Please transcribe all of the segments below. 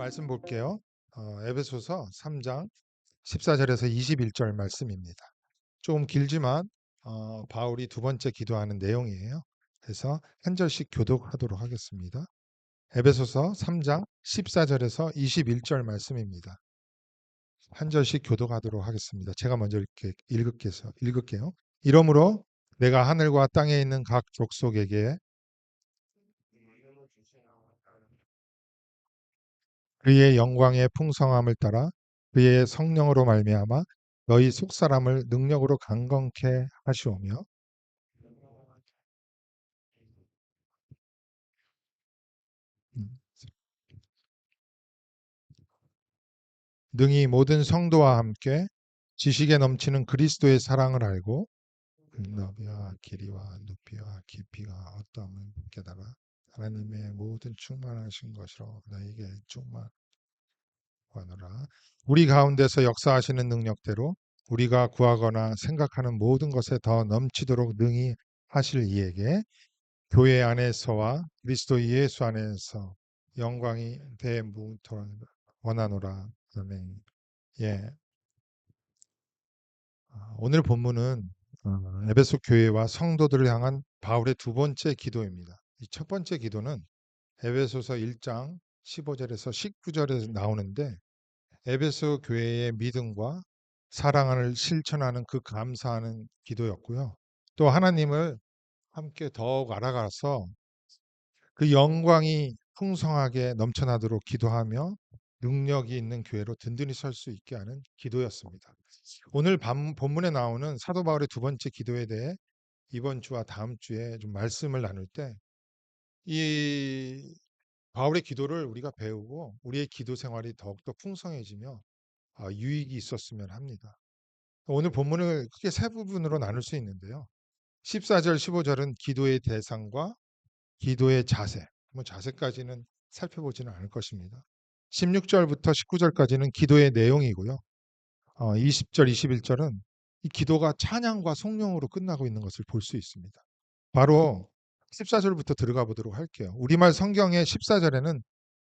말씀 볼게요. 에베소서 3장 14절에서 21절 말씀입니다. 좀 길지만 바울이 두 번째 기도하는 내용이에요. 그래서 한 절씩 교독하도록 하겠습니다. 에베소서 3장 14절에서 21절 말씀입니다. 한 절씩 교독하도록 하겠습니다. 제가 먼저 이렇게 읽을게요. 이러므로 내가 하늘과 땅에 있는 각 족속에게 그의 영광의 풍성함을 따라 그의 성령으로 말미암아 너희 속사람을 능력으로 강건케 하시오며 능히 모든 성도와 함께 지식에 넘치는 그리스도의 사랑을 알고 너비와 길이와 높이와 깊이가 어떠함을 깨달아 하나님의 모든 충만하신 것으로 너에게 충만하노라. 우리 가운데서 역사하시는 능력대로 우리가 구하거나 생각하는 모든 것에 더 넘치도록 능히 하실 이에게 교회 안에서와 그리스도 예수 안에서 영광이 대무토록 원하노라. 아멘. 예. 오늘 본문은 에베소 교회와 성도들을 향한 바울의 두 번째 기도입니다. 이 첫 번째 기도는 에베소서 1장 15절에서 19절에 나오는데 에베소 교회의 믿음과 사랑을 실천하는 그 감사하는 기도였고요. 또 하나님을 함께 더욱 알아가서 그 영광이 풍성하게 넘쳐나도록 기도하며 능력이 있는 교회로 든든히 설 수 있게 하는 기도였습니다. 오늘 본문에 나오는 사도 바울의 두 번째 기도에 대해 이번 주와 다음 주에 좀 말씀을 나눌 때 이 바울의 기도를 우리가 배우고 우리의 기도 생활이 더욱더 풍성해지며 유익이 있었으면 합니다. 오늘 본문을 크게 세 부분으로 나눌 수 있는데요. 14절, 15절은 기도의 대상과 기도의 자세, 뭐 자세까지는 살펴보지는 않을 것입니다. 16절부터 19절까지는 기도의 내용이고요. 20절, 21절은 이 기도가 찬양과 성령으로 끝나고 있는 것을 볼 수 있습니다. 바로 14절부터 들어가 보도록 할게요. 우리말 성경의 14절에는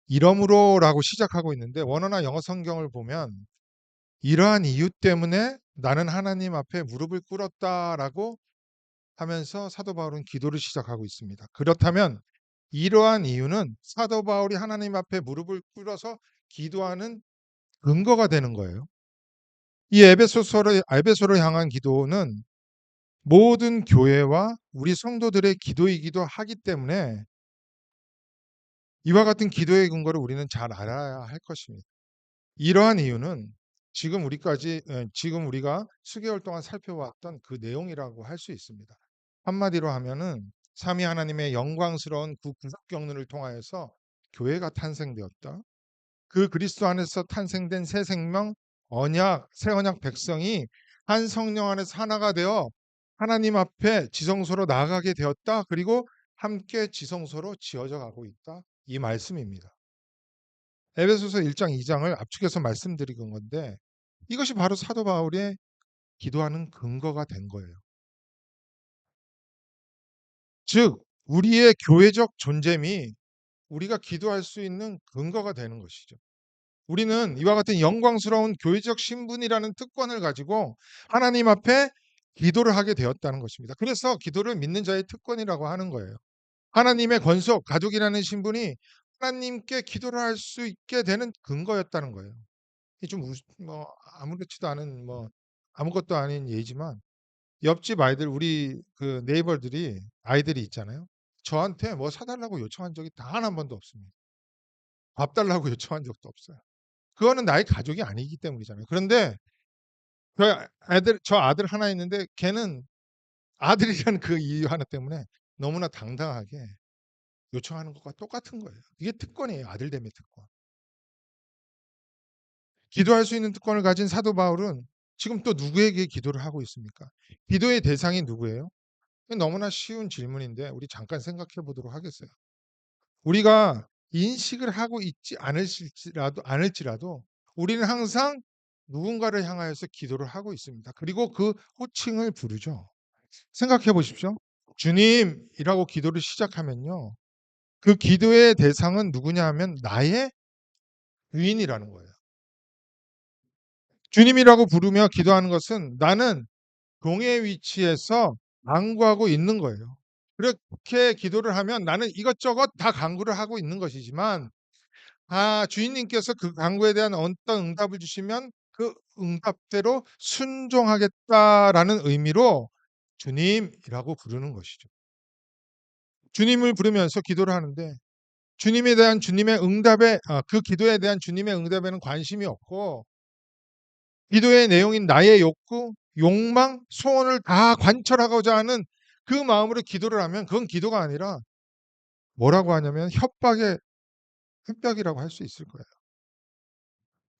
이러므로라고 시작하고 있는데 원어나 영어 성경을 보면 이러한 이유 때문에 나는 하나님 앞에 무릎을 꿇었다라고 하면서 사도 바울은 기도를 시작하고 있습니다. 그렇다면 이러한 이유는 사도 바울이 하나님 앞에 무릎을 꿇어서 기도하는 근거가 되는 거예요. 이 에베소를 향한 기도는 모든 교회와 우리 성도들의 기도이기도 하기 때문에 이와 같은 기도의 근거를 우리는 잘 알아야 할 것입니다. 이러한 이유는 지금 우리가 수개월 동안 살펴왔던 그 내용이라고 할 수 있습니다. 한마디로 하면은 삼위 하나님의 영광스러운 그 구속 경륜을 통하여서 교회가 탄생되었다. 그 그리스도 안에서 탄생된 새 생명, 새 언약 백성이 한 성령 안에서 하나가 되어 하나님 앞에 지성소로 나아가게 되었다. 그리고 함께 지성소로 지어져 가고 있다. 이 말씀입니다. 에베소서 1장 2장을 압축해서 말씀드린 건데 이것이 바로 사도 바울의 기도하는 근거가 된 거예요. 즉 우리의 교회적 존재미 우리가 기도할 수 있는 근거가 되는 것이죠. 우리는 이와 같은 영광스러운 교회적 신분이라는 특권을 가지고 하나님 앞에 기도를 하게 되었다는 것입니다. 그래서 기도를 믿는 자의 특권이라고 하는 거예요. 하나님의 권속, 가족이라는 신분이 하나님께 기도를 할 수 있게 되는 근거였다는 거예요. 뭐 아무렇지도 않은 뭐 아무것도 아닌 예지만 옆집 아이들 우리 그 네이버들이 아이들이 있잖아요. 저한테 뭐 사달라고 요청한 적이 단 한 번도 없습니다. 밥 달라고 요청한 적도 없어요. 그거는 나의 가족이 아니기 때문이잖아요. 그런데 저 아들 하나 있는데 걔는 아들이라는 그 이유 하나 때문에 너무나 당당하게 요청하는 것과 똑같은 거예요. 이게 특권이에요. 아들됨의 특권. 기도할 수 있는 특권을 가진 사도 바울은 지금 또 누구에게 기도를 하고 있습니까? 기도의 대상이 누구예요? 너무나 쉬운 질문인데 우리 잠깐 생각해 보도록 하겠어요. 우리가 인식을 하고 있지 않을지라도 우리는 항상 누군가를 향하여서 기도를 하고 있습니다. 그리고 그 호칭을 부르죠. 생각해 보십시오. 주님이라고 기도를 시작하면요. 그 기도의 대상은 누구냐 하면 나의 주인이라는 거예요. 주님이라고 부르며 기도하는 것은 나는 종의 위치에서 간구하고 있는 거예요. 그렇게 기도를 하면 나는 이것저것 다 간구를 하고 있는 것이지만 주인님께서 그 간구에 대한 어떤 응답을 주시면 그 응답대로 순종하겠다라는 의미로 주님이라고 부르는 것이죠. 주님을 부르면서 기도를 하는데 주님에 대한 주님의 응답에 그 기도에 대한 주님의 응답에는 관심이 없고 기도의 내용인 나의 욕구, 욕망, 소원을 다 관철하고자 하는 그 마음으로 기도를 하면 그건 기도가 아니라 뭐라고 하냐면 협박이라고 할 수 있을 거예요.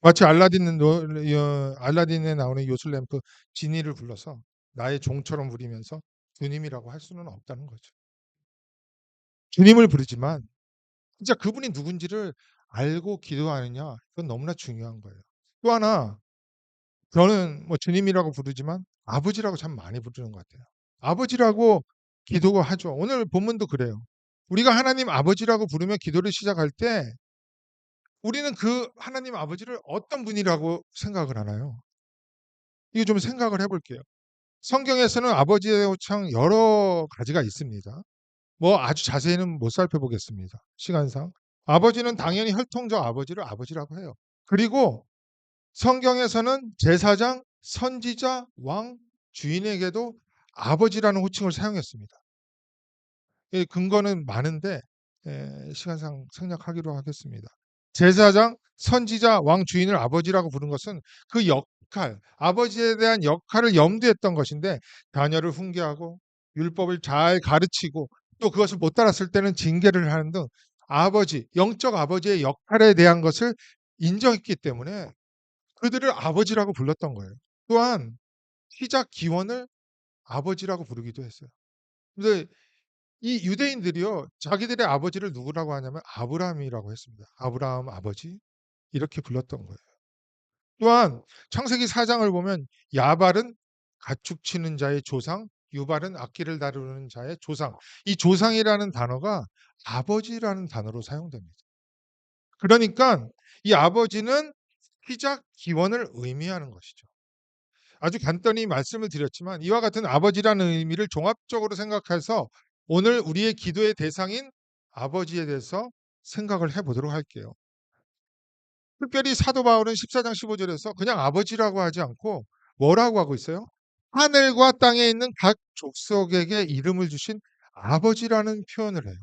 마치 알라딘에 나오는 요술램프 지니를 불러서 나의 종처럼 부리면서 주님이라고 할 수는 없다는 거죠. 주님을 부르지만 진짜 그분이 누군지를 알고 기도하느냐 그건 너무나 중요한 거예요. 또 하나 저는 뭐 주님이라고 부르지만 아버지라고 참 많이 부르는 것 같아요. 아버지라고 기도가 하죠. 오늘 본문도 그래요. 우리가 하나님 아버지라고 부르며 기도를 시작할 때 우리는 그 하나님 아버지를 어떤 분이라고 생각을 하나요? 이거 좀 생각을 해 볼게요. 성경에서는 아버지의 호칭 여러 가지가 있습니다. 뭐 아주 자세히는 못 살펴보겠습니다. 시간상. 아버지는 당연히 혈통적 아버지를 아버지라고 해요. 그리고 성경에서는 제사장, 선지자, 왕, 주인에게도 아버지라는 호칭을 사용했습니다. 근거는 많은데 시간상 생략하기로 하겠습니다. 제사장, 선지자, 왕, 주인을 아버지라고 부른 것은 그 역할, 아버지에 대한 역할을 염두했던 것인데 자녀를 훈계하고 율법을 잘 가르치고 또 그것을 못 따랐을 때는 징계를 하는 등 아버지, 영적 아버지의 역할에 대한 것을 인정했기 때문에 그들을 아버지라고 불렀던 거예요. 또한 시작 기원을 아버지라고 부르기도 했어요. 근데 이 유대인들이요, 자기들의 아버지를 누구라고 하냐면 아브라함이라고 했습니다. 아브라함 아버지 이렇게 불렀던 거예요. 또한 창세기 4장을 보면 야발은 가축 치는 자의 조상, 유발은 악기를 다루는 자의 조상. 이 조상이라는 단어가 아버지라는 단어로 사용됩니다. 그러니까 이 아버지는 시작 기원을 의미하는 것이죠. 아주 간단히 말씀을 드렸지만 이와 같은 아버지라는 의미를 종합적으로 생각해서 오늘 우리의 기도의 대상인 아버지에 대해서 생각을 해보도록 할게요. 특별히 사도 바울은 14장 15절에서 그냥 아버지라고 하지 않고 뭐라고 하고 있어요? 하늘과 땅에 있는 각 족속에게 이름을 주신 아버지라는 표현을 해요.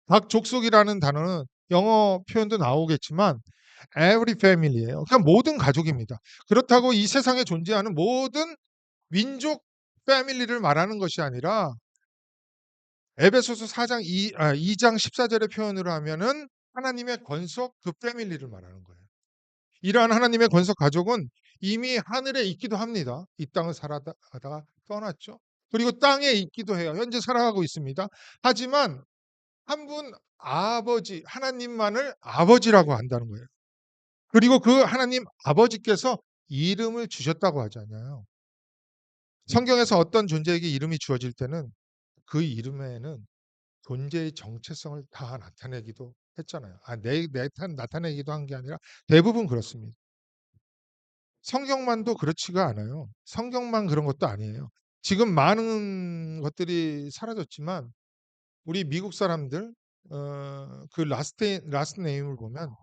각 족속이라는 단어는 영어 표현도 나오겠지만 every family예요. 그냥 모든 가족입니다. 그렇다고 이 세상에 존재하는 모든 민족 패밀리를 말하는 것이 아니라 에베소서 2장 14절의 표현으로 하면은 하나님의 권속 그 패밀리를 말하는 거예요. 이러한 하나님의 권속 가족은 이미 하늘에 있기도 합니다. 이 땅을 살아가다가 떠났죠. 그리고 땅에 있기도 해요. 현재 살아가고 있습니다. 하지만 한 분 아버지 하나님만을 아버지라고 한다는 거예요. 그리고 그 하나님 아버지께서 이름을 주셨다고 하잖아요. 성경에서 어떤 존재에게 이름이 주어질 때는 그 이름에는 존재의 정체성을 다 나타내기도 했잖아요. 나타내기도 한 게 아니라 대부분 그렇습니다. 성경만도 그렇지가 않아요. 성경만 그런 것도 아니에요. 지금 많은 것들이 사라졌지만 우리 미국 사람들 그 라스트 네임을 보면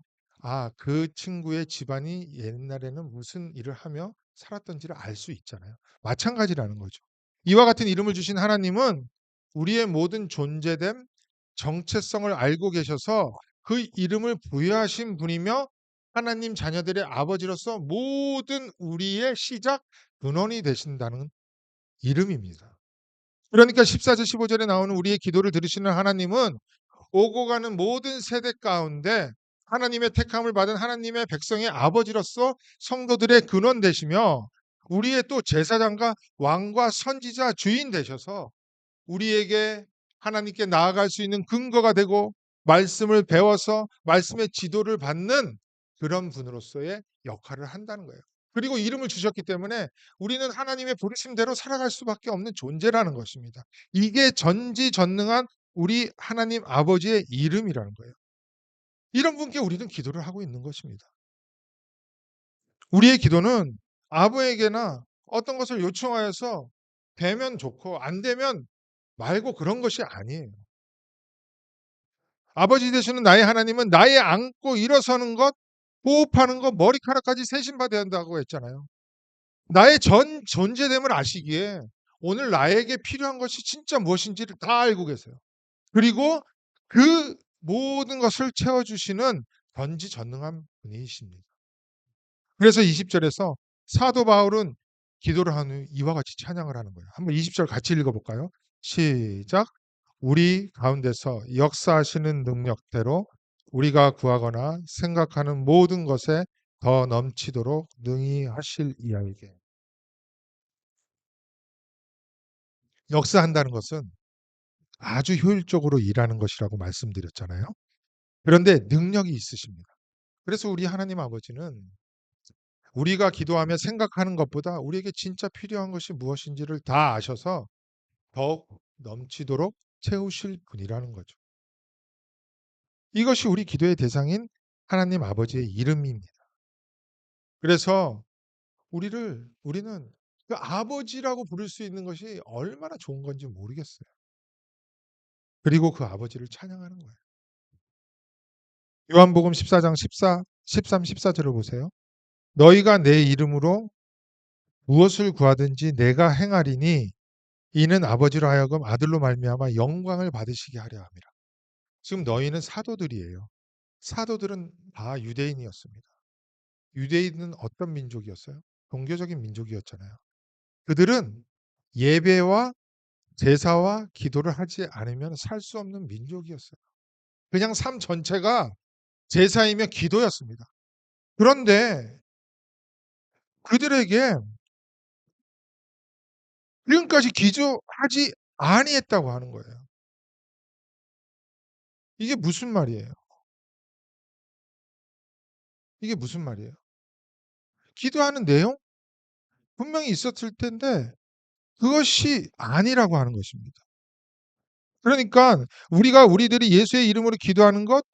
그 친구의 집안이 옛날에는 무슨 일을 하며 살았던지를 알 수 있잖아요. 마찬가지라는 거죠. 이와 같은 이름을 주신 하나님은 우리의 모든 존재됨, 정체성을 알고 계셔서 그 이름을 부여하신 분이며 하나님 자녀들의 아버지로서 모든 우리의 시작 근원이 되신다는 이름입니다. 그러니까 14절 15절에 나오는 우리의 기도를 들으시는 하나님은 오고 가는 모든 세대 가운데 하나님의 택함을 받은 하나님의 백성의 아버지로서 성도들의 근원 되시며 우리의 또 제사장과 왕과 선지자 주인 되셔서 우리에게 하나님께 나아갈 수 있는 근거가 되고 말씀을 배워서 말씀의 지도를 받는 그런 분으로서의 역할을 한다는 거예요. 그리고 이름을 주셨기 때문에 우리는 하나님의 부르심대로 살아갈 수밖에 없는 존재라는 것입니다. 이게 전지전능한 우리 하나님 아버지의 이름이라는 거예요. 이런 분께 우리는 기도를 하고 있는 것입니다. 우리의 기도는 아버에게나 어떤 것을 요청하여서 되면 좋고 안 되면 말고 그런 것이 아니에요. 아버지 되시는 나의 하나님은 나의 앉고 일어서는 것, 호흡하는 것, 머리카락까지 세심받아야 한다고 했잖아요. 나의 전 존재됨을 아시기에 오늘 나에게 필요한 것이 진짜 무엇인지를 다 알고 계세요. 그리고 그 모든 것을 채워주시는 전지전능한 분이십니다. 그래서 20절에서 사도 바울은 기도를 한 후 이와 같이 찬양을 하는 거예요. 한번 20절 같이 읽어볼까요? 시작. 우리 가운데서 역사하시는 능력대로 우리가 구하거나 생각하는 모든 것에 더 넘치도록 능히 하실 이하에게. 역사한다는 것은 아주 효율적으로 일하는 것이라고 말씀드렸잖아요. 그런데 능력이 있으십니다. 그래서 우리 하나님 아버지는 우리가 기도하며 생각하는 것보다 우리에게 진짜 필요한 것이 무엇인지를 다 아셔서 더욱 넘치도록 채우실 분이라는 거죠. 이것이 우리 기도의 대상인 하나님 아버지의 이름입니다. 그래서 우리는 그 아버지라고 부를 수 있는 것이 얼마나 좋은 건지 모르겠어요. 그리고 그 아버지를 찬양하는 거예요. 요한복음 14장 13, 14절을 보세요. 너희가 내 이름으로 무엇을 구하든지 내가 행하리니 이는 아버지로 하여금 아들로 말미암아 영광을 받으시게 하려 함이라. 지금 너희는 사도들이에요. 사도들은 다 유대인이었습니다. 유대인은 어떤 민족이었어요? 종교적인 민족이었잖아요. 그들은 예배와 제사와 기도를 하지 않으면 살 수 없는 민족이었어요. 그냥 삶 전체가 제사이며 기도였습니다. 그런데 그들에게 지금까지 기도하지 아니했다고 하는 거예요. 이게 무슨 말이에요? 이게 무슨 말이에요? 기도하는 내용 분명히 있었을 텐데 그것이 아니라고 하는 것입니다. 그러니까 우리들이 예수의 이름으로 기도하는 것,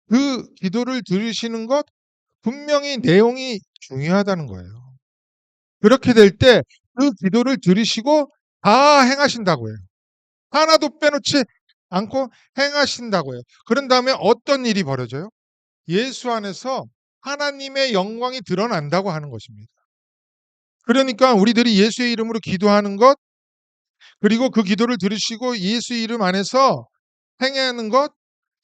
그 기도를 들으시는 것 분명히 내용이 중요하다는 거예요. 그렇게 될 때 그 기도를 들으시고 다 행하신다고 해요. 하나도 빼놓지 않고 행하신다고 해요. 그런 다음에 어떤 일이 벌어져요? 예수 안에서 하나님의 영광이 드러난다고 하는 것입니다. 그러니까 우리들이 예수의 이름으로 기도하는 것, 그리고 그 기도를 들으시고 예수 이름 안에서 행하는 것,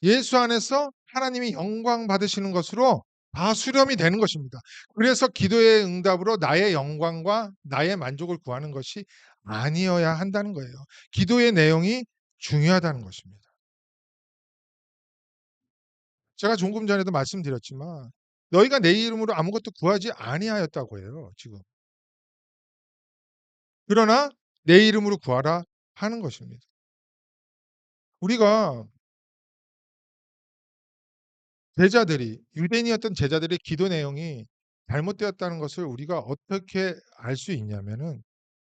예수 안에서 하나님이 영광 받으시는 것으로 다 수렴이 되는 것입니다. 그래서 기도의 응답으로 나의 영광과 나의 만족을 구하는 것이 아니어야 한다는 거예요. 기도의 내용이 중요하다는 것입니다. 제가 조금 전에도 말씀드렸지만 너희가 내 이름으로 아무것도 구하지 아니하였다고 해요. 지금. 그러나 내 이름으로 구하라 하는 것입니다. 우리가 유대인이었던 제자들의 기도 내용이 잘못되었다는 것을 우리가 어떻게 알 수 있냐면은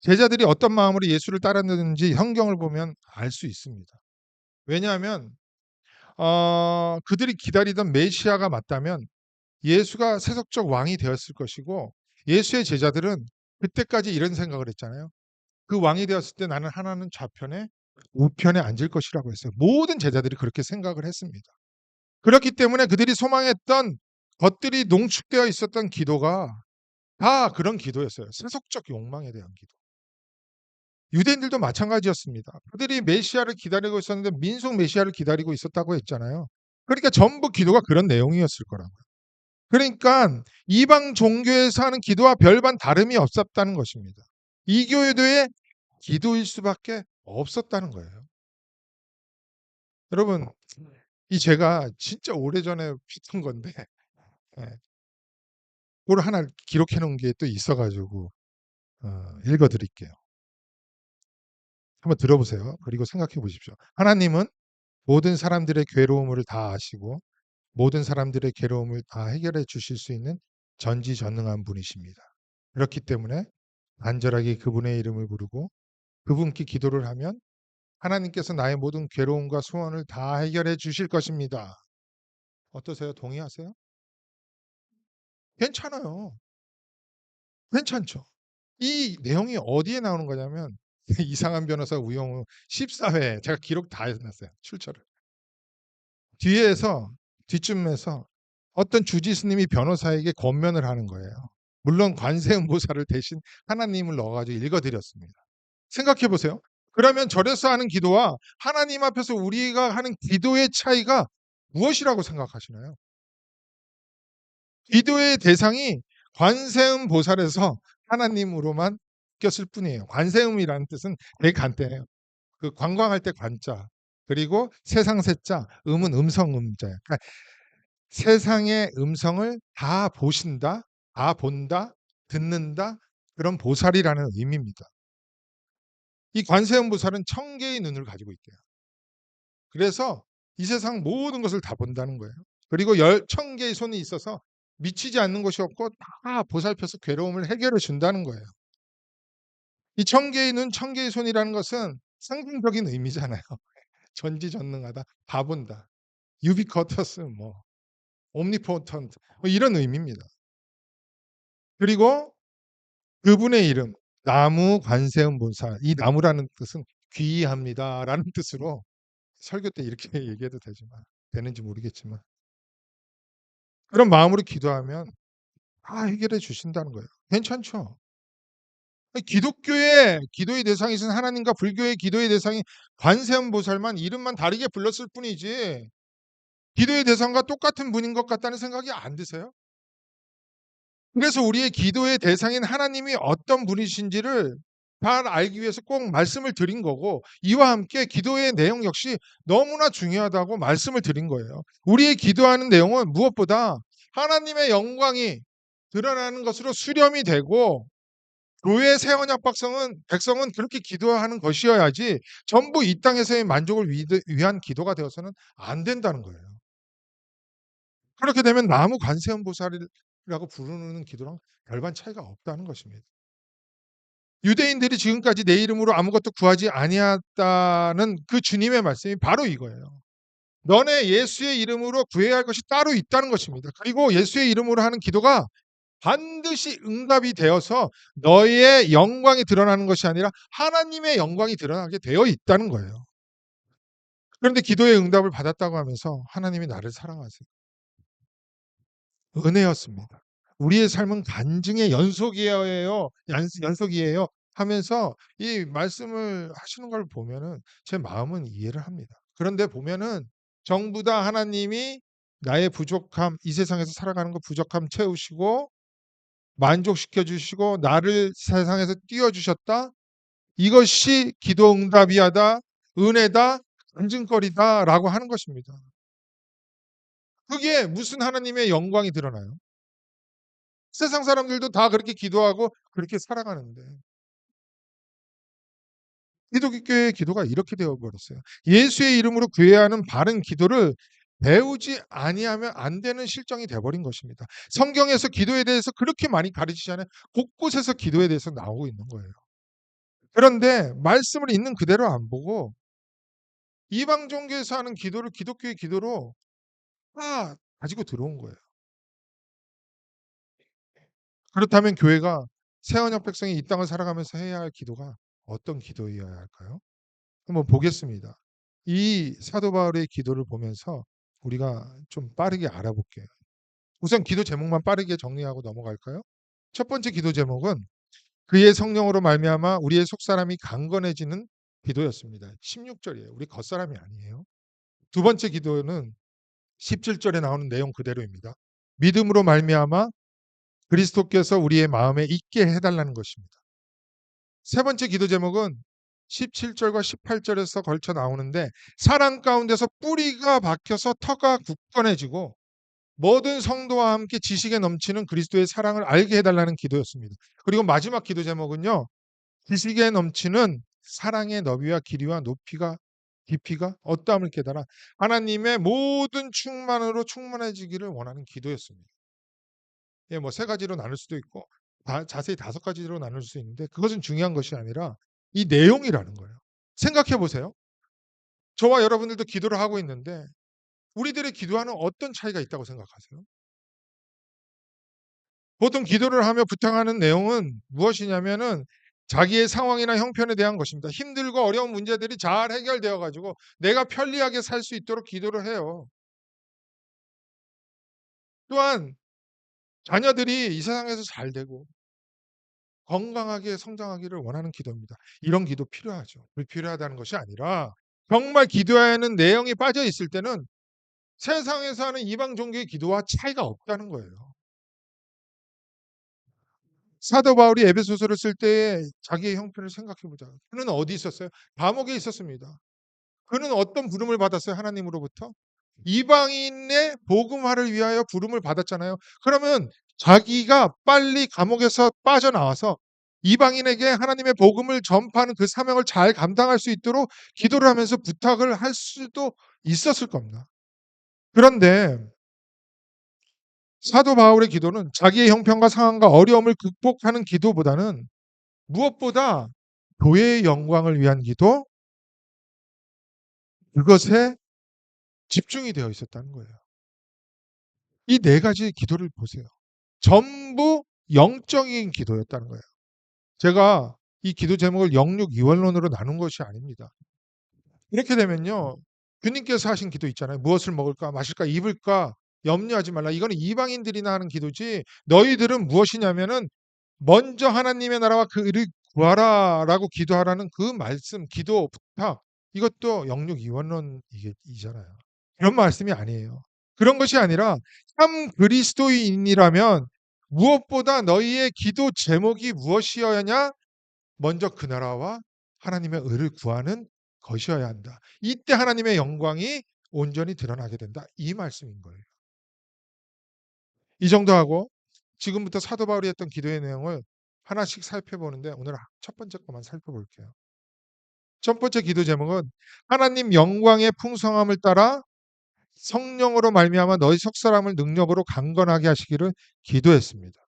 제자들이 어떤 마음으로 예수를 따랐는지 성경을 보면 알 수 있습니다. 왜냐하면 그들이 기다리던 메시아가 맞다면 예수가 세속적 왕이 되었을 것이고 예수의 제자들은 그때까지 이런 생각을 했잖아요. 그 왕이 되었을 때 나는 하나는 좌편에 우편에 앉을 것이라고 했어요. 모든 제자들이 그렇게 생각을 했습니다. 그렇기 때문에 그들이 소망했던 것들이 농축되어 있었던 기도가 다 그런 기도였어요. 세속적 욕망에 대한 기도. 유대인들도 마찬가지였습니다. 그들이 메시아를 기다리고 있었는데 민속 메시아를 기다리고 있었다고 했잖아요. 그러니까 전부 기도가 그런 내용이었을 거라고요. 그러니까 이방 종교에서 하는 기도와 별반 다름이 없었다는 것입니다. 이교도의 기도일 수밖에 없었다는 거예요. 여러분, 이 제가 진짜 오래전에 했던 건데 예, 그걸 하나 기록해 놓은 게 또 있어 가지고 읽어 드릴게요. 한번 들어보세요. 그리고 생각해 보십시오. 하나님은 모든 사람들의 괴로움을 다 아시고 모든 사람들의 괴로움을 다 해결해 주실 수 있는 전지전능한 분이십니다. 그렇기 때문에 간절하게 그분의 이름을 부르고 그분께 기도를 하면 하나님께서 나의 모든 괴로움과 소원을 다 해결해 주실 것입니다. 어떠세요? 동의하세요? 괜찮아요. 괜찮죠. 이 내용이 어디에 나오는 거냐면 이상한 변호사 우영우 14회 제가 기록 다 해 놨어요, 출처를. 뒤에서 뒷쯤에서 어떤 주지 스님이 변호사에게 권면을 하는 거예요. 물론 관세음보살을 대신 하나님을 넣어 가지고 읽어 드렸습니다. 생각해 보세요. 그러면 절에서 하는 기도와 하나님 앞에서 우리가 하는 기도의 차이가 무엇이라고 생각하시나요? 기도의 대상이 관세음 보살에서 하나님으로만 바뀌었을 뿐이에요. 관세음이라는 뜻은 되게 간단해요. 그 관광할 때 관자, 그리고 세상 세자, 음은 음성 음자예요. 그러니까 세상의 음성을 다 보신다, 다 본다, 듣는다, 그런 보살이라는 의미입니다. 이 관세음 보살은 천개의 눈을 가지고 있대요. 그래서 이 세상 모든 것을 다 본다는 거예요. 그리고 천 개의 손이 있어서 미치지 않는 것이 없고 다 보살펴서 괴로움을 해결해 준다는 거예요. 이 천 개의 눈, 천 개의 손이라는 것은 상징적인 의미잖아요. 전지전능하다, 다 본다, 유비쿼터스, 뭐 옴니포턴트, 뭐 이런 의미입니다. 그리고 그분의 이름 나무 관세음 보살, 이 나무라는 뜻은 귀합니다라는 뜻으로 설교 때 이렇게 얘기해도 되지만 되는지 모르겠지만 그런 마음으로 기도하면 다 해결해 주신다는 거예요. 괜찮죠? 기독교의 기도의 대상이신 하나님과 불교의 기도의 대상이 관세음보살만 이름만 다르게 불렀을 뿐이지 기도의 대상과 똑같은 분인 것 같다는 생각이 안 드세요? 그래서 우리의 기도의 대상인 하나님이 어떤 분이신지를 잘 알기 위해서 꼭 말씀을 드린 거고 이와 함께 기도의 내용 역시 너무나 중요하다고 말씀을 드린 거예요. 우리의 기도하는 내용은 무엇보다 하나님의 영광이 드러나는 것으로 수렴이 되고 교회 새 언약 백성은 그렇게 기도하는 것이어야지 전부 이 땅에서의 만족을 위한 기도가 되어서는 안 된다는 거예요. 그렇게 되면 나무 관세음 보살이라고 부르는 기도랑 별반 차이가 없다는 것입니다. 유대인들이 지금까지 내 이름으로 아무것도 구하지 아니하다는 그 주님의 말씀이 바로 이거예요. 너네 예수의 이름으로 구해야 할 것이 따로 있다는 것입니다. 그리고 예수의 이름으로 하는 기도가 반드시 응답이 되어서 너의 영광이 드러나는 것이 아니라 하나님의 영광이 드러나게 되어 있다는 거예요. 그런데 기도의 응답을 받았다고 하면서 하나님이 나를 사랑하세요. 은혜였습니다. 우리의 삶은 간증의 연속이에요. 연속이에요. 하면서 이 말씀을 하시는 걸 보면은 제 마음은 이해를 합니다. 그런데 보면은 전부 다 하나님이 나의 부족함, 이 세상에서 살아가는 거 부족함 채우시고 만족시켜 주시고 나를 세상에서 띄워 주셨다. 이것이 기도 응답이야다. 은혜다. 간증거리다라고 하는 것입니다. 그게 무슨 하나님의 영광이 드러나요? 세상 사람들도 다 그렇게 기도하고 그렇게 살아가는데 기독교의 기도가 이렇게 되어 버렸어요. 예수의 이름으로 구해야 하는 바른 기도를 배우지 아니하면 안 되는 실정이 돼 버린 것입니다. 성경에서 기도에 대해서 그렇게 많이 가르치잖아요. 곳곳에서 기도에 대해서 나오고 있는 거예요. 그런데 말씀을 있는 그대로 안 보고 이방 종교에서 하는 기도를 기독교의 기도로 다 가지고 들어온 거예요. 그렇다면 교회가 새 언약 백성이 이 땅을 살아가면서 해야 할 기도가 어떤 기도여야 할까요? 한번 보겠습니다. 이 사도 바울의 기도를 보면서 우리가 좀 빠르게 알아볼게요. 우선 기도 제목만 빠르게 정리하고 넘어갈까요? 첫 번째 기도 제목은 그의 성령으로 말미암아 우리의 속사람이 강건해지는 기도였습니다. 16절이에요. 우리 겉사람이 아니에요. 두 번째 기도는 17절에 나오는 내용 그대로입니다. 믿음으로 말미암아 그리스도께서 우리의 마음에 있게 해달라는 것입니다. 세 번째 기도 제목은 17절과 18절에서 걸쳐 나오는데 사랑 가운데서 뿌리가 박혀서 터가 굳건해지고 모든 성도와 함께 지식에 넘치는 그리스도의 사랑을 알게 해달라는 기도였습니다. 그리고 마지막 기도 제목은요. 지식에 넘치는 사랑의 너비와 길이와 높이가 깊이가 어떠함을 깨달아 하나님의 모든 충만으로 충만해지기를 원하는 기도였습니다. 예, 뭐 세 가지로 나눌 수도 있고 자세히 다섯 가지로 나눌 수 있는데 그것은 중요한 것이 아니라 이 내용이라는 거예요. 생각해 보세요. 저와 여러분들도 기도를 하고 있는데 우리들의 기도와는 어떤 차이가 있다고 생각하세요? 보통 기도를 하며 부탁하는 내용은 무엇이냐면은 자기의 상황이나 형편에 대한 것입니다. 힘들고 어려운 문제들이 잘 해결되어 가지고 내가 편리하게 살 수 있도록 기도를 해요. 또한 자녀들이 이 세상에서 잘 되고 건강하게 성장하기를 원하는 기도입니다. 이런 기도 필요하죠. 불필요하다는 것이 아니라 정말 기도해야 하는 내용이 빠져 있을 때는 세상에서 하는 이방 종교의 기도와 차이가 없다는 거예요. 사도 바울이 에베소서를 쓸 때에 자기의 형편을 생각해 보자. 그는 어디 있었어요? 감옥에 있었습니다. 그는 어떤 부름을 받았어요? 하나님으로부터? 이방인의 복음화를 위하여 부름을 받았잖아요. 그러면 자기가 빨리 감옥에서 빠져나와서 이방인에게 하나님의 복음을 전파하는 그 사명을 잘 감당할 수 있도록 기도를 하면서 부탁을 할 수도 있었을 겁니다. 그런데 사도 바울의 기도는 자기의 형편과 상황과 어려움을 극복하는 기도보다는 무엇보다 교회의 영광을 위한 기도, 그것에 집중이 되어 있었다는 거예요. 이 네 가지 기도를 보세요. 전부 영적인 기도였다는 거예요. 제가 이 기도 제목을 영육 이원론으로 나눈 것이 아닙니다. 이렇게 되면요. 주님께서 하신 기도 있잖아요. 무엇을 먹을까 마실까 입을까 염려하지 말라. 이거는 이방인들이나 하는 기도지 너희들은 무엇이냐면은 먼저 하나님의 나라와 그 의를 구하라라고 기도하라는 그 말씀, 기도, 부탁 이것도 영육 이원론이잖아요. 그런 말씀이 아니에요. 그런 것이 아니라 참 그리스도인이라면 무엇보다 너희의 기도 제목이 무엇이어야냐? 먼저 그 나라와 하나님의 의를 구하는 것이어야 한다. 이때 하나님의 영광이 온전히 드러나게 된다. 이 말씀인 거예요. 이 정도 하고 지금부터 사도 바울이 했던 기도의 내용을 하나씩 살펴보는데 오늘 첫 번째 것만 살펴볼게요. 첫 번째 기도 제목은 하나님 영광의 풍성함을 따라 성령으로 말미암아 너희 속사람을 능력으로 강건하게 하시기를 기도했습니다.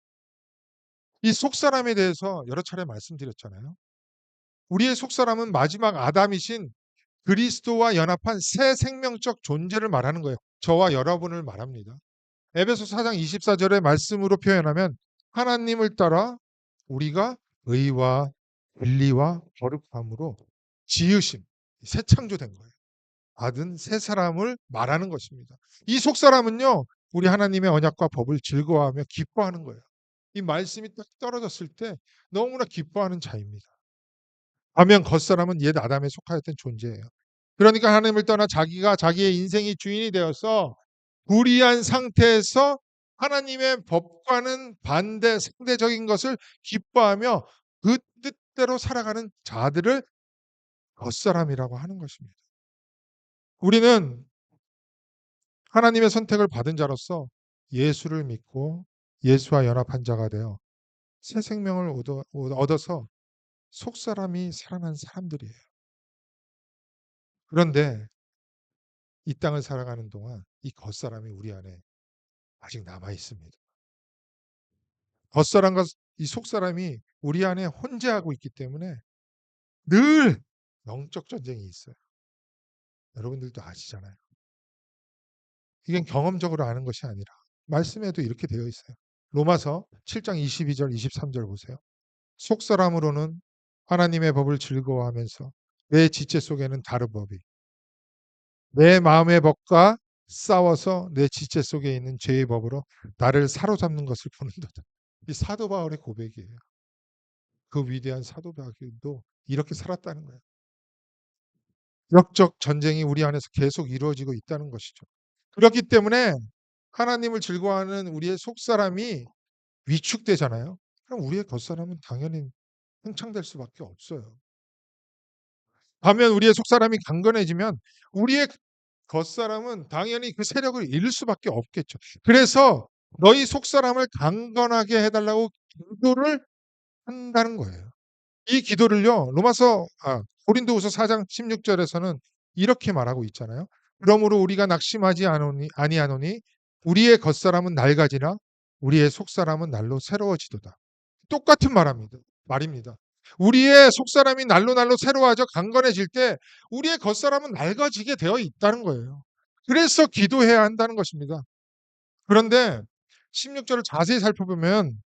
이 속사람에 대해서 여러 차례 말씀드렸잖아요. 우리의 속사람은 마지막 아담이신 그리스도와 연합한 새 생명적 존재를 말하는 거예요. 저와 여러분을 말합니다. 에베소 4장 24절의 말씀으로 표현하면 하나님을 따라 우리가 의와 진리와 거룩함으로 지으심, 새 창조된 거예요. 받은 새 사람을 말하는 것입니다. 이 속사람은요, 우리 하나님의 언약과 법을 즐거워하며 기뻐하는 거예요. 이 말씀이 딱 떨어졌을 때 너무나 기뻐하는 자입니다. 반면 겉사람은 옛 아담에 속하였던 존재예요. 그러니까 하나님을 떠나 자기가 자기의 인생의 주인이 되어서 불의한 상태에서 하나님의 법과는 반대 상대적인 것을 기뻐하며 그 뜻대로 살아가는 자들을 겉사람이라고 하는 것입니다. 우리는 하나님의 선택을 받은 자로서 예수를 믿고 예수와 연합한 자가 되어 새 생명을 얻어서 속사람이 살아난 사람들이에요. 그런데 이 땅을 살아가는 동안 이 겉사람이 우리 안에 아직 남아 있습니다. 겉사람과 이 속사람이 우리 안에 혼재하고 있기 때문에 늘 영적 전쟁이 있어요. 여러분들도 아시잖아요. 이건 경험적으로 아는 것이 아니라 말씀에도 이렇게 되어 있어요. 로마서 7장 22절 23절 보세요. 속사람으로는 하나님의 법을 즐거워하면서 내 지체 속에는 다른 법이 내 마음의 법과 싸워서 내 지체 속에 있는 죄의 법으로 나를 사로잡는 것을 보는도다. 이 사도 바울의 고백이에요. 그 위대한 사도 바울도 이렇게 살았다는 거예요. 영적 전쟁이 우리 안에서 계속 이루어지고 있다는 것이죠. 그렇기 때문에 하나님을 즐거워하는 우리의 속사람이 위축되잖아요. 그럼 우리의 겉사람은 당연히 팽창될 수밖에 없어요. 반면 우리의 속사람이 강건해지면 우리의 겉사람은 당연히 그 세력을 잃을 수밖에 없겠죠. 그래서 너희 속사람을 강건하게 해달라고 기도를 한다는 거예요. 이 기도를요. 고린도후서 4장 16절에서는 이렇게 말하고 있잖아요. 그러므로 우리가 낙심하지 아니하노니 우리의 겉사람은 낡아지나 우리의 속사람은 날로 새로워지도다. 똑같은 말입니다. 우리의 속사람이 날로 새로워져 강건해질 때 우리의 겉사람은 낡아지게 되어 있다는 거예요. 그래서 기도해야 한다는 것입니다. 그런데 16절을 자세히 살펴보면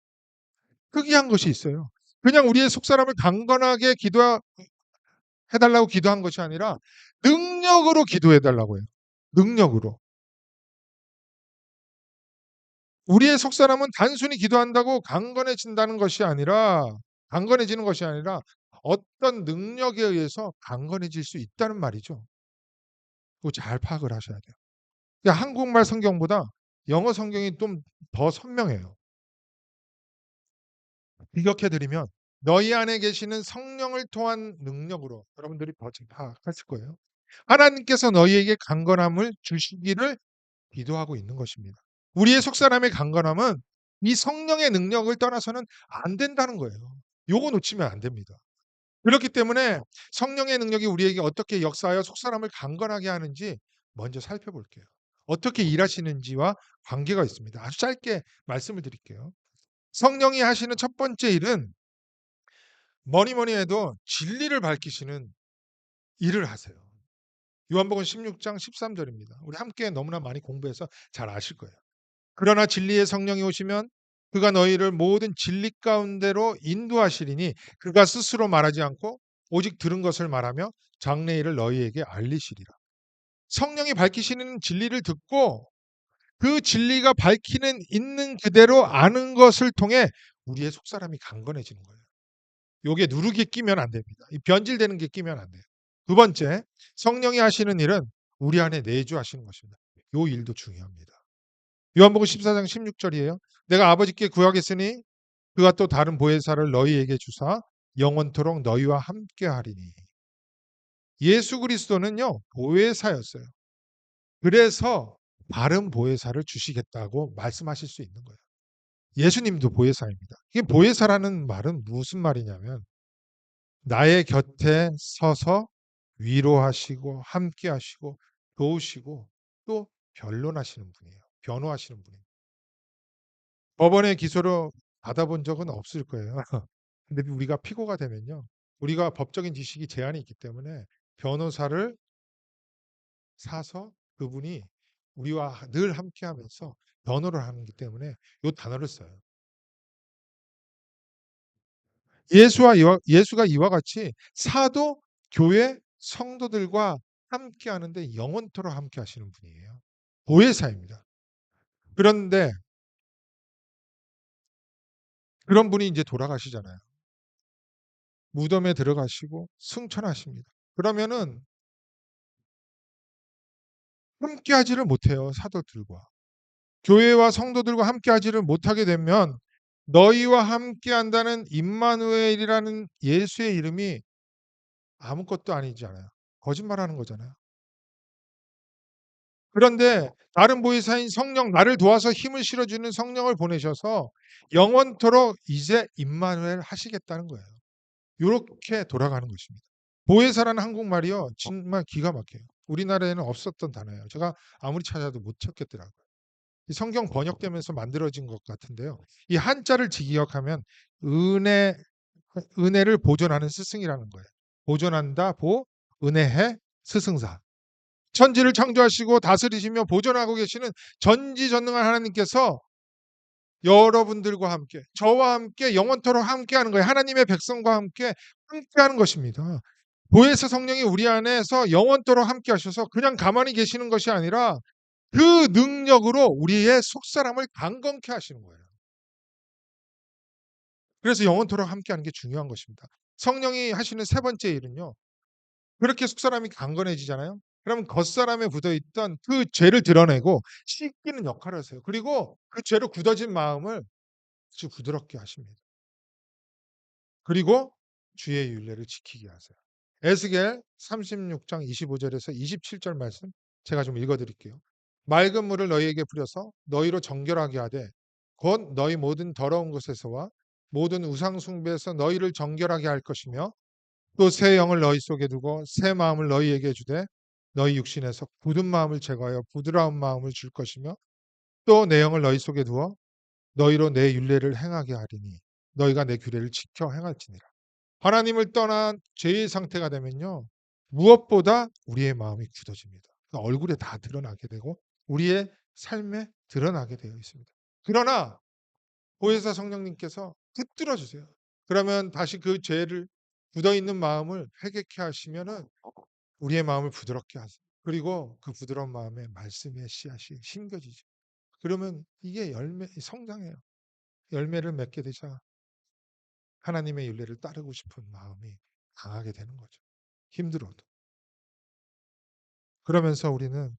특이한 것이 있어요. 그냥 우리의 속사람을 강건하게 해달라고 기도한 것이 아니라 능력으로 기도해달라고 해요. 능력으로. 우리의 속사람은 단순히 기도한다고 강건해지는 것이 아니라 어떤 능력에 의해서 강건해질 수 있다는 말이죠. 그거 잘 파악을 하셔야 돼요. 그러니까 한국말 성경보다 영어 성경이 좀 더 선명해요. 비교해 드리면 너희 안에 계시는 성령을 통한 능력으로 여러분들이 더 잘 파악하실 거예요. 하나님께서 너희에게 강건함을 주시기를 기도하고 있는 것입니다. 우리의 속사람의 강건함은 이 성령의 능력을 떠나서는 안 된다는 거예요. 요거 놓치면 안 됩니다. 그렇기 때문에 성령의 능력이 우리에게 어떻게 역사하여 속사람을 강건하게 하는지 먼저 살펴볼게요. 어떻게 일하시는지와 관계가 있습니다. 아주 짧게 말씀을 드릴게요. 성령이 하시는 첫 번째 일은 뭐니 해도 진리를 밝히시는 일을 하세요. 요한복음 16장 13절입니다. 우리 함께 너무나 많이 공부해서 잘 아실 거예요. 그러나 진리의 성령이 오시면 그가 너희를 모든 진리 가운데로 인도하시리니 그가 스스로 말하지 않고 오직 들은 것을 말하며 장래일을 너희에게 알리시리라. 성령이 밝히시는 진리를 듣고 그 진리가 밝히는 있는 그대로 아는 것을 통해 우리의 속사람이 강건해지는 거예요. 요게 누르기 끼면 안 됩니다. 이 변질되는 게 끼면 안 돼요. 두 번째, 성령이 하시는 일은 우리 안에 내주하시는 것입니다. 요 일도 중요합니다. 요한복음 14장 16절이에요. 내가 아버지께 구하겠으니 그가 또 다른 보혜사를 너희에게 주사 영원토록 너희와 함께 하리니. 예수 그리스도는요, 보혜사였어요. 그래서 다른 보혜사를 주시겠다고 말씀하실 수 있는 거예요. 예수님도 보혜사입니다. 이게 보혜사라는 말은 무슨 말이냐면 나의 곁에 서서 위로하시고 함께하시고 도우시고 또 변론하시는 분이에요. 변호하시는 분이에요. 법원의 기소를 받아본 적은 없을 거예요. 근데 우리가 피고가 되면요. 우리가 법적인 지식이 제한이 있기 때문에 변호사를 사서 그분이 우리와 늘 함께하면서 변호를 하기 때문에 이 단어를 써요. 예수가 이와 같이 사도 교회 성도들과 함께하는데 영원토록 함께하시는 분이에요. 보혜사입니다. 그런데 그런 분이 이제 돌아가시잖아요. 무덤에 들어가시고 승천하십니다. 그러면은 함께하지를 못해요. 사도들과. 교회와 성도들과 함께하지를 못하게 되면 너희와 함께한다는 임마누엘이라는 예수의 이름이 아무것도 아니잖아요. 거짓말하는 거잖아요. 그런데 다른 보혜사인 성령, 나를 도와서 힘을 실어주는 성령을 보내셔서 영원토록 이제 임마누엘 하시겠다는 거예요. 이렇게 돌아가는 것입니다. 보혜사라는 한국말이요, 정말 기가 막혀요. 우리나라에는 없었던 단어예요. 제가 아무리 찾아도 못 찾겠더라고요. 이 성경 번역되면서 만들어진 것 같은데요. 이 한자를 기억하면 은혜를 보존하는 스승이라는 거예요. 보존한다, 은혜해, 스승사. 천지를 창조하시고 다스리시며 보존하고 계시는 전지전능한 하나님께서 여러분들과 함께, 저와 함께 영원토록 함께하는 거예요. 하나님의 백성과 함께하는 것입니다. 보혜사 성령이 우리 안에서 영원토록 함께하셔서 그냥 가만히 계시는 것이 아니라 그 능력으로 우리의 속사람을 강건케 하시는 거예요. 그래서 영원토록 함께하는 게 중요한 것입니다. 성령이 하시는 세 번째 일은요. 그렇게 속사람이 강건해지잖아요. 그러면 겉사람에 묻어있던 그 죄를 드러내고 씻기는 역할을 하세요. 그리고 그 죄로 굳어진 마음을 아주 부드럽게 하십니다. 그리고 주의 율례를 지키게 하세요. 에스겔 36장 25절에서 27절 말씀 제가 좀 읽어드릴게요. 맑은 물을 너희에게 뿌려서 너희로 정결하게 하되 곧 너희 모든 더러운 것에서와 모든 우상 숭배에서 너희를 정결하게 할 것이며 또 새 영을 너희 속에 두고 새 마음을 너희에게 주되 너희 육신에서 굳은 마음을 제거하여 부드러운 마음을 줄 것이며 또 내 영을 너희 속에 두어 너희로 내 율례를 행하게 하리니 너희가 내 규례를 지켜 행할지니라. 하나님을 떠난 죄의 상태가 되면요. 무엇보다 우리의 마음이 굳어집니다. 그러니까 얼굴에 다 드러나게 되고 우리의 삶에 드러나게 되어 있습니다. 그러나 보혜사 성령님께서 붙들어 주세요. 그러면 다시 그 죄를 굳어 있는 마음을 회개케 하시면은 우리의 마음을 부드럽게 하세요. 그리고 그 부드러운 마음에 말씀의 씨앗이 심겨지죠. 그러면 이게 성장해요. 열매를 맺게 되자 하나님의 윤례를 따르고 싶은 마음이 강하게 되는 거죠. 힘들어도. 그러면서 우리는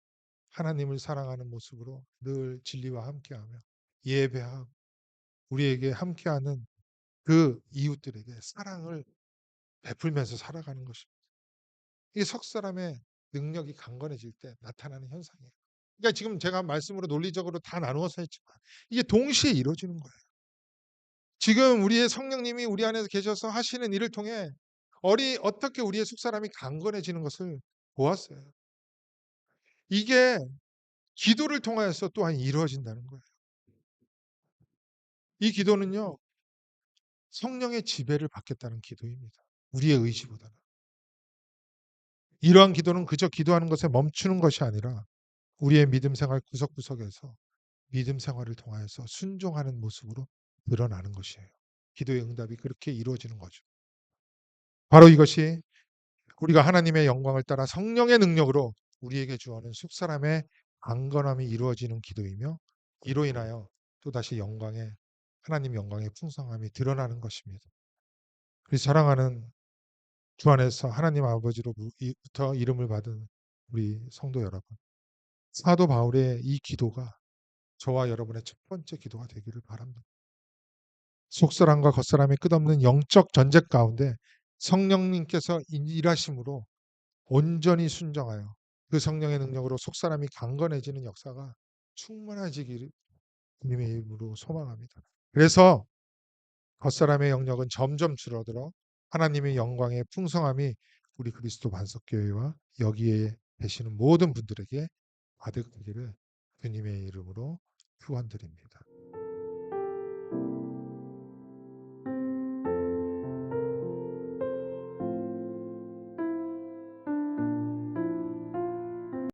하나님을 사랑하는 모습으로 늘 진리와 함께하며 예배하고 우리에게 함께하는 그 이웃들에게 사랑을 베풀면서 살아가는 것입니다. 이게 석사람의 능력이 강건해질 때 나타나는 현상이에요. 그러니까 지금 제가 말씀으로 논리적으로 다 나누어서 했지만 이게 동시에 이루어지는 거예요. 지금 우리의 성령님이 우리 안에서 계셔서 하시는 일을 통해 어떻게 우리의 속사람이 강건해지는 것을 보았어요. 이게 기도를 통하여서 또한 이루어진다는 거예요. 이 기도는요, 성령의 지배를 받겠다는 기도입니다. 우리의 의지보다는. 이러한 기도는 그저 기도하는 것에 멈추는 것이 아니라 우리의 믿음 생활 구석구석에서 믿음 생활을 통하여서 순종하는 모습으로 드러나는 것이에요. 기도의 응답이 그렇게 이루어지는 거죠. 바로 이것이 우리가 하나님의 영광을 따라 성령의 능력으로 우리에게 주어는 속사람의 강건함이 이루어지는 기도이며 이로 인하여 또다시 하나님 영광의 풍성함이 드러나는 것입니다. 그래서 사랑하는 주 안에서 하나님 아버지로부터 이름을 받은 우리 성도 여러분, 사도 바울의 이 기도가 저와 여러분의 첫 번째 기도가 되기를 바랍니다. 속사람과 겉사람의 끝없는 영적 전쟁 가운데 성령님께서 일하심으로 온전히 순정하여 그 성령의 능력으로 속사람이 강건해지는 역사가 충만해지기를 주님의 이름으로 소망합니다. 그래서 겉사람의 영역은 점점 줄어들어 하나님의 영광의 풍성함이 우리 그리스도 반석교회와 여기에 계시는 모든 분들에게 가득하기를 주님의 이름으로 축원드립니다.